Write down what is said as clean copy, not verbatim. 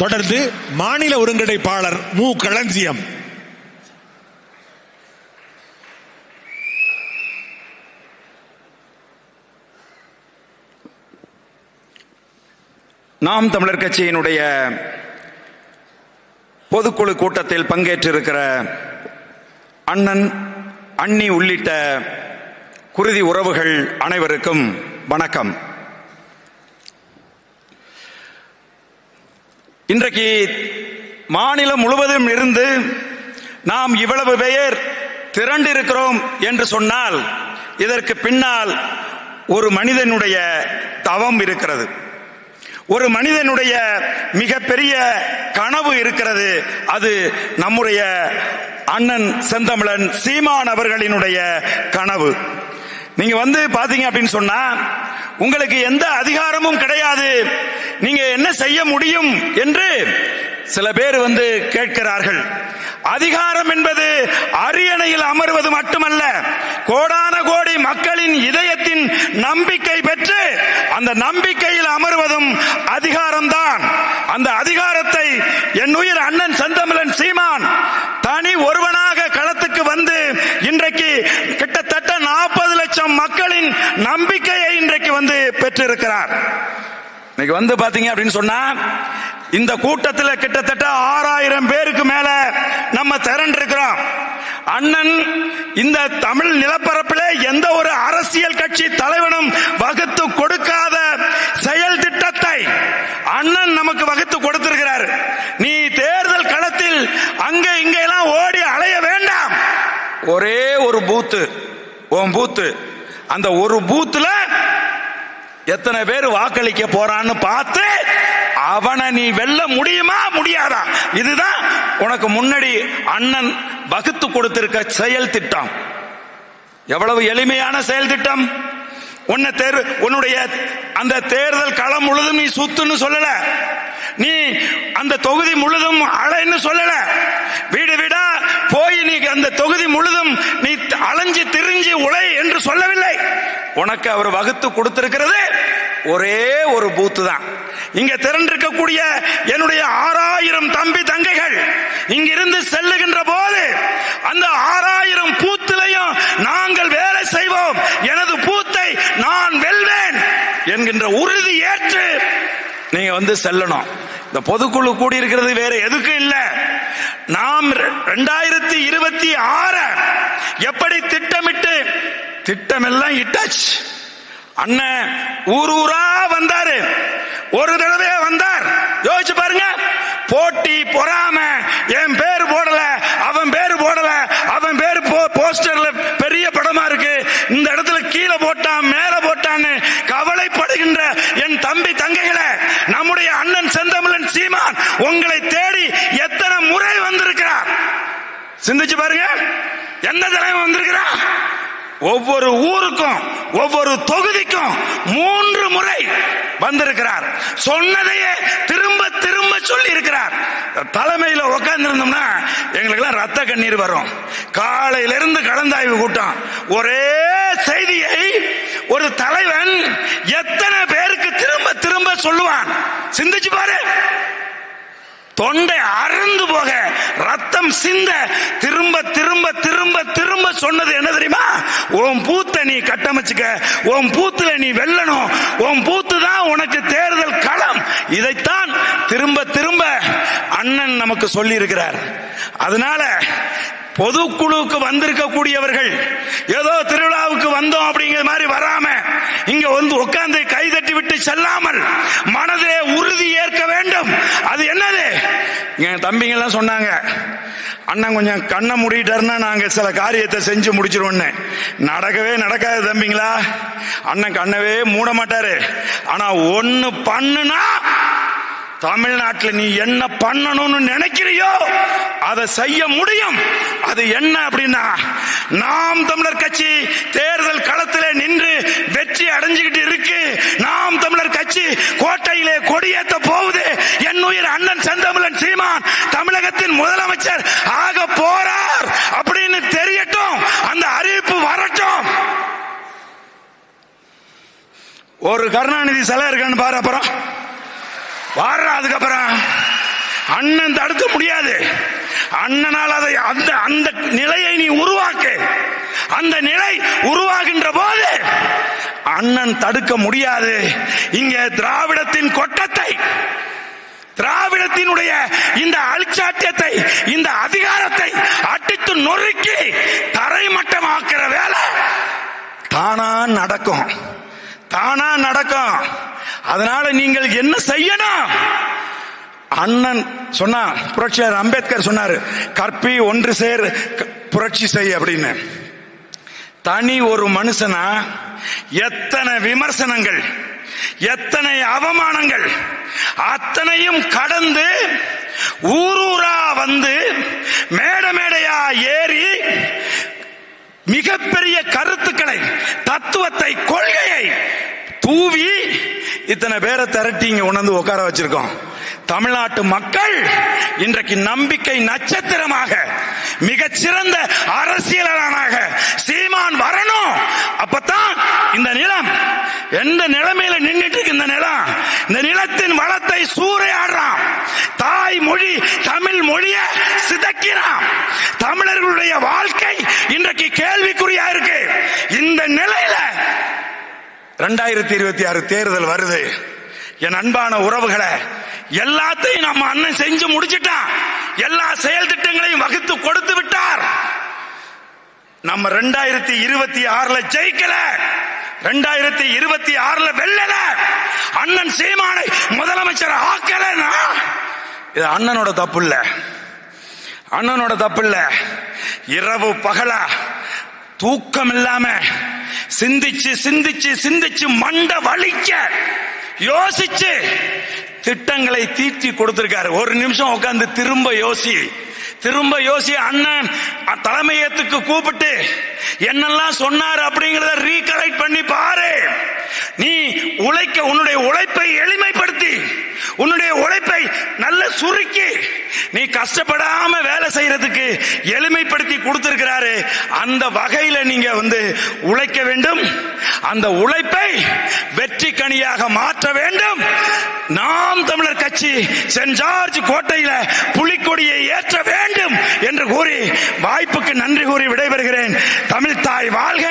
தொடர்ந்து மாநில ஒருங்கிணைப்பாளர் மு. களஞ்சியம். நாம் தமிழர் கட்சியினுடைய பொதுக்குழு கூட்டத்தில் பங்கேற்றிருக்கிற அண்ணன், அண்ணி உள்ளிட்ட குருதி உறவுகள் அனைவருக்கும் வணக்கம். இன்றைக்கு மாநிலம் முழுவதும் இருந்து நாம் இவ்வளவு பெயர் திரண்டிருக்கிறோம் என்று சொன்னால் இதற்கு பின்னால் ஒரு மனிதனுடைய தவம் இருக்கிறது, ஒரு மனிதனுடைய மிகப்பெரிய கனவு இருக்கிறது. அது நம்முடைய அண்ணன் செந்தமிழன் சீமான் அவர்களினுடைய கனவு. நீங்க பாத்தீங்க அப்படின்னு சொன்னா உங்களுக்கு எந்த அதிகாரமும் கிடையாது, நீங்க என்ன செய்ய முடியும் என்று சில பேர் கேட்கிறார்கள். அதிகாரம் என்பது அரியணையில் அமர்வது மட்டுமல்ல, கோடான கோடி மக்களின் இதயத்தின் நம்பிக்கை பெற்று அந்த நம்பிக்கையில் அமர்வதும் அதிகாரம்தான். அந்த அதிகாரத்தை என் உயிர் அண்ணன் செந்தமிழன் சீமான் தனி ஒருவனாக களத்துக்கு இன்றைக்கு கிட்டத்தட்ட 40 லட்சம் மக்களின் நம்பிக்கையை இன்றைக்கு பெற்றிருக்கிறார். இன்னைக்கு பாத்தீங்க அப்படின்னு சொன்னா இந்த கூட்டத்தில் கிட்டத்தட்ட 6000 பேருக்கு மேல நம்ம திரண்டிருக்கிறோம். அண்ணன் இந்த தமிழ் நிலப்பரப்பிலே எந்த ஒரு அரசியல் கட்சி தலைவனும் வகுத்து கொடுக்காத செயல் திட்டத்தை அண்ணன் நமக்கு வகுத்து கொடுத்திருக்கிறார். நீ தேர்தல் களத்தில் அங்க இங்க எல்லாம் ஓடி அலைய வேண்டாம். ஒரே ஒரு பூத்து, அந்த ஒரு பூத்துல எத்தனை பேர் வாக்களிக்க போறான்னு பார்த்து அவனை நீ வெல்ல முடியுமா முடியாதா? இதுதான் உனக்கு முன்னாடி அண்ணன் வகுத்து கொடுத்திருக்க செயல் திட்டம். எவ்வளவு எளிமையான செயல் திட்டம். உன்னுடைய அந்த தேர்தல் களம் முழுதும் நீ சுத்துன்னு சொல்லல, நீ அந்த தொகுதி முழுதும் அலைன்னு சொல்லல, வீடு வீடா போய் நீ அந்த தொகுதி முழுதும் நீ அலைஞ்சு திரிஞ்சு உழை என்று சொல்லவில்லை. உனக்கு அவர் வகுத்து கொடுத்திருக்கிறது ஒரே ஒரு பூத்து தான். இங்க திரண்டிருக்கக்கூடிய என்னுடைய 6000 தம்பி தங்கைகள் இங்கிருந்து செல்லுகின்ற போது அந்த 6000 பூத்திலையும் நாங்கள் வேலை செய்வோம், எனது பூத்தை நான் வெல்வேன் என்கின்ற உறுதி ஏற்று நீங்க செல்லணும். இந்த பொதுக்குழு கூடி இருக்கிறது வேற எதுக்கும் இல்ல. நாம் 2026 எப்படி திட்டமெல்லாம் இட்டாச்சு. அண்ணன் ஊரா வந்தாரு, ஒரு தடவை வந்தார். யோசிச்சு பாருங்க, போட்டி பொறாம என் பேர் போடல, அவன் பேர் போடல, அவன் பேர் போஸ்டர்ல பெரிய படமா இருக்கு, இந்த இடத்துல கீழே போட்டான் மேல போட்டான்னு கவலைப்படுகின்ற என் தம்பி தங்கைகளை நம்முடைய அண்ணன் செந்தமிழன் சீமான் உங்களை தேடி எத்தனை முறை வந்திருக்கிறார் சிந்திச்சு பாருங்க. எந்த தலைவன் வந்திருக்கிறார்? ஒவ்வொரு ஊருக்கும் ஒவ்வொரு தொகுதிக்கும் 3 முறை வந்திருக்கிறார். சொன்னதையே திரும்ப திரும்ப சொல்லி இருக்கிறார். தலைமையில உட்கார்ந்து இருந்தோம்னா எங்களுக்கு எல்லாம் ரத்த கண்ணீர் வரும். காலையிலிருந்து கலந்தாய்வு கூட்டம், ஒரே செய்தியை ஒரு தலைவன் எத்தனை பேருக்கு திரும்ப திரும்ப சொல்லுவான்? சிந்திச்சு பாரு. தொண்டை அறுந்து போக, ரத்தம் சிந்த திரும்ப திரும்ப திரும்ப திரும்ப சொன்னது என்ன தெரியுமா? உன் பூத்தை நீ கட்டமைச்சுக்க, உன் பூத்துல நீ வெல்லணும், உன் பூத்து தான் உனக்கு தேர்தல் களம். இதைத்தான் திரும்ப திரும்ப அண்ணன் நமக்கு சொல்லி இருக்கிறார். அதனால பொதுக்குழுவுக்கு வந்திருக்கக்கூடியவர்கள் ஏதோ திருவிழாவுக்கு வந்தோம் அப்படிங்கிற மாதிரி வராம இங்க உட்கார்ந்து கைதட்டி விட்டு செல்லாமல் மனதிலே உறுதி ஏற்க வேண்டும். அது என்னது? என் தம்பிங்க எல்லாம் சொன்னாங்க, அண்ணன் கொஞ்சம் கண்ணை மூடிட்டாருன்னா நாங்க சில காரியத்தை செஞ்சு முடிச்சிருவோன்னு. நடக்கவே நடக்காது தம்பிங்களா. அண்ணன் கண்ணவே மூட மாட்டாரு. ஆனா ஒண்ணு பண்ணுனா, தமிழ்நாட்டில் நீ என்ன பண்ணணும்னு நினைக்கிறியோ அதை செய்ய முடியும். அது என்ன அப்படின்னா, நாம் தமிழர் கட்சி தேர்தல் களத்திலே நின்று வெற்றி அடைஞ்சுக்கிட்டு இருக்கு. நாம் தமிழர் கட்சி கோட்டையிலே கொடியேற்ற போகுது. என் உயிர் அண்ணன் செந்தமிழன் சீமான் தமிழகத்தின் முதலமைச்சர் ஆக போறார் அப்படின்னு தெரியட்டும், அந்த அறிவிப்பு வரட்டும். ஒரு கருணாநிதி சிலை இருக்கான்னு பாரு, அப்புறம் அதுக்கப்புறம் அண்ணன் தடுக்க முடியாது. அண்ணனால் அதை அந்த அந்த நிலையை நீ உருவாக்கு. அந்த நிலை உருவாகின்ற போது அண்ணன் தடுக்க முடியாது. இங்கே திராவிடத்தின் கொட்டத்தை, திராவிடத்தினுடைய இந்த அழிச்சாட்டியத்தை, இந்த அதிகாரத்தை அடித்து நொறுக்கி தரைமட்டமாக்குற வேலை தானா நடக்கும், தானா நடக்கும். அதனால நீங்கள் என்ன செய்யணும்? அண்ணன் சொன்னா, புரட்சியாளர் அம்பேத்கர் சொன்னாரு, கற்பி ஒன்று சேர் புரட்சி செய் அப்படின்னு. தனி ஒரு மனுஷனா எத்தனை விமர்சனங்கள், எத்தனை அவமானங்கள், அத்தனையும் கடந்து ஊரூரா வந்து மேட மேடையா ஏறி மிகப்பெரிய கருத்துக்களை, தத்துவத்தை, கொள்கையை தூவி இத்தனை பேரை திரட்டி இங்க உணர்ந்து உட்கார வச்சிருக்கோம். தமிழ்நாட்டு மக்கள் இன்றைக்கு நம்பிக்கை நட்சத்திரமாக, மிகச்சிறந்த அரசியலாளனாக சீமான் வரணும். அப்பதான் இந்த நிலம் எந்த நிலைமையில நின்றுட்டு இருக்கு, இந்த நிலம், இந்த நிலத்தின் வளத்தை சூறையாடுறான். தாய் மொழி தமிழ் மொழிய சிதைக்கிறான். தமிழர்களுடைய வாழ்க்கை இன்றைக்கு கேள்விக்குறியா இருக்கு. இந்த நிலையில 2026 தேர்தல் வருது. என் அன்பான உறவுகளை, எல்லாத்தையும் நம்ம அண்ணன் செஞ்சு முடிச்சிட்டான். எல்லா செயல் திட்டங்களையும் வகுத்து கொடுத்து விட்டார். நம்ம 2026 ஜெயிக்கல, 2026 வெல்லல, அண்ணன் சீமானை முதலமைச்சர் ஆக்கலன்னா இது அண்ணனோட தப்பு இல்ல, அண்ணனோட தப்பு இல்ல. இரவு பகலா தூக்கம் இல்லாம சிந்திச்சு சிந்திச்சு சிந்திச்சு மண்ட வலிக்க யோசிச்சு திட்டங்களை தீர்த்தி கொடுத்திருக்காரு. ஒரு நிமிஷம் உட்கார்ந்து திரும்ப யோசி, திரும்ப யோசி. அண்ணன் தலைமையத்துக்கு கூப்பிட்டு என்னெல்லாம் சொன்னார் அப்படிங்கறத ரீகலெக்ட் பண்ணி பாரு. நீ உழைக்க, உன்னுடைய உழைப்பை எளிமைப்படுத்தி, உன்னுடைய உழைப்பை நல்ல சுருக்கி, நீ கஷ்டப்படாம வேலை செய்யறதுக்கு எளிமைப்படுத்தி கொடுத்திருக்கிறாரு. அந்த வகையில நீங்க உழைக்க வேண்டும். அந்த உழைப்பை வெற்றி கனியாக மாற்ற வேண்டும். நாம் தமிழர் கட்சி சென்ட் ஜார்ஜ் கோட்டையில புலிக்கொடியை ஏற்ற வேண்டும் என்று கூறி வாய்ப்புக்கு நன்றி கூறி விடைபெறுகிறேன். தமிழ் தாய் வாழ்க.